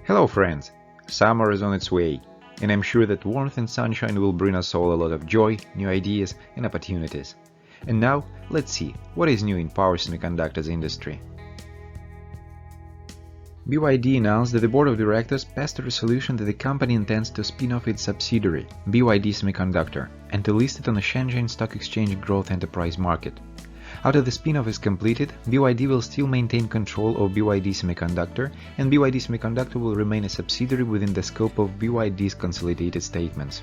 Hello friends! Summer is on its way, and I'm sure that warmth and sunshine will bring us all a lot of joy, new ideas and opportunities. And now, let's see what is new in power semiconductors industry. BYD announced that the board of directors passed a resolution that the company intends to spin off its subsidiary, BYD Semiconductor, and to list it on the Shenzhen Stock Exchange Growth Enterprise Market. After the spin-off is completed, BYD will still maintain control of BYD Semiconductor, and BYD Semiconductor will remain a subsidiary within the scope of BYD's consolidated statements.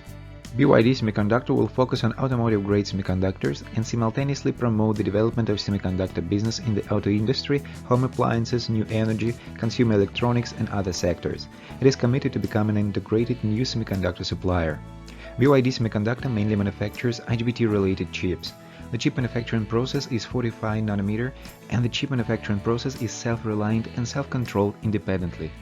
BYD Semiconductor will focus on automotive-grade semiconductors and simultaneously promote the development of semiconductor business in the auto industry, home appliances, new energy, consumer electronics and other sectors. It is committed to become an integrated new semiconductor supplier. BYD Semiconductor mainly manufactures IGBT-related chips. The chip manufacturing process is 45 nanometer, and the chip manufacturing process is self-reliant and self-controlled independently.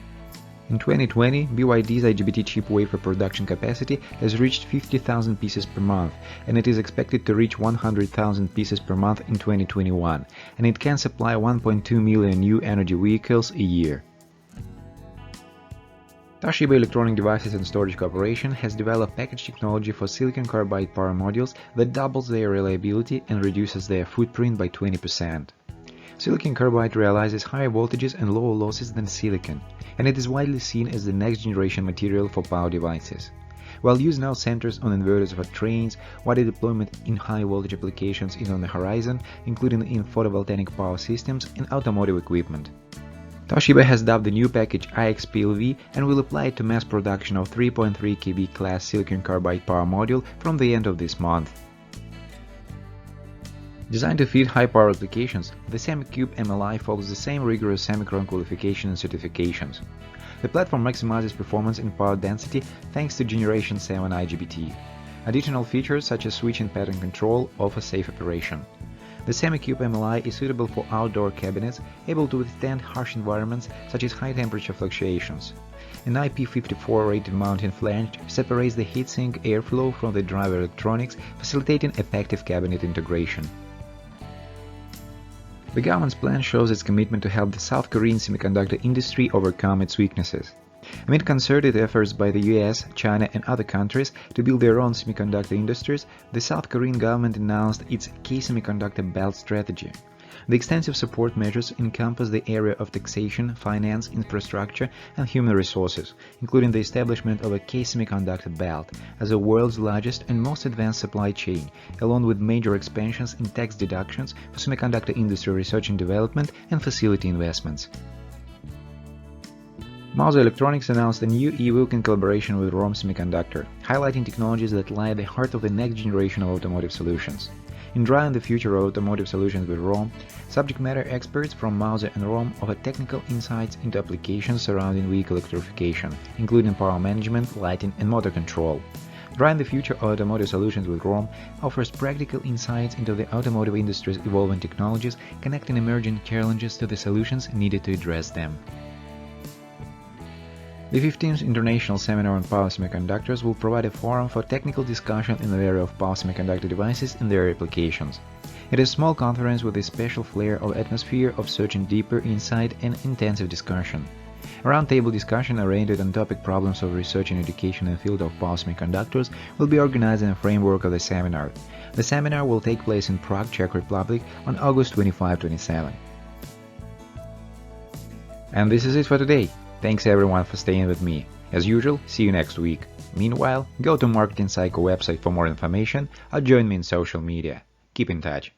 In 2020, BYD's IGBT chip wafer production capacity has reached 50,000 pieces per month, and it is expected to reach 100,000 pieces per month in 2021, and it can supply 1.2 million new energy vehicles a year. Toshiba Electronic Devices and Storage Corporation has developed package technology for silicon carbide power modules that doubles their reliability and reduces their footprint by 20%. Silicon carbide realizes higher voltages and lower losses than silicon, and it is widely seen as the next-generation material for power devices. While use now centers on inverters for trains, wider deployment in high-voltage applications is on the horizon, including in photovoltaic power systems and automotive equipment. Toshiba has dubbed the new package iXPLV and will apply it to mass production of 3.3 kV class silicon carbide power module from the end of this month. Designed to fit high-power applications, the SEMIKUBE MLI follows the same rigorous Semicron qualification and certifications. The platform maximizes performance and power density thanks to Generation 7 IGBT. Additional features such as switch and pattern control offer safe operation. The SEMIKUBE MLI is suitable for outdoor cabinets, able to withstand harsh environments such as high temperature fluctuations. An IP54 rated mounting flange separates the heatsink airflow from the driver electronics, facilitating effective cabinet integration. The government's plan shows its commitment to help the South Korean semiconductor industry overcome its weaknesses. Amid concerted efforts by the US, China and other countries to build their own semiconductor industries, the South Korean government announced its K-Semiconductor Belt strategy. The extensive support measures encompass the area of taxation, finance, infrastructure and human resources, including the establishment of a K-Semiconductor Belt as the world's largest and most advanced supply chain, along with major expansions in tax deductions for semiconductor industry research and development and facility investments. Vows Electronics announced a new eBook in collaboration with ROHM Semiconductor, highlighting technologies that lie at the heart of the next generation of automotive solutions. In Drawing the Future of Automotive Solutions with ROHM, subject matter experts from Vows and ROHM offer technical insights into applications surrounding vehicle electrification, including power management, lighting and motor control. Drawing the Future of Automotive Solutions with ROHM offers practical insights into the automotive industry's evolving technologies, connecting emerging challenges to the solutions needed to address them. The 15th International Seminar on Power Semiconductors will provide a forum for technical discussion in the area of power semiconductor devices and their applications. It is a small conference with a special flair of atmosphere of searching deeper insight and intensive discussion. A roundtable discussion oriented on topic problems of research and education in the field of power semiconductors will be organized in the framework of the seminar. The seminar will take place in Prague, Czech Republic on August 25-27. And this is it for today. Thanks everyone for staying with me. As usual, see you next week. Meanwhile, go to Marketing Psycho website for more information or join me in social media. Keep in touch.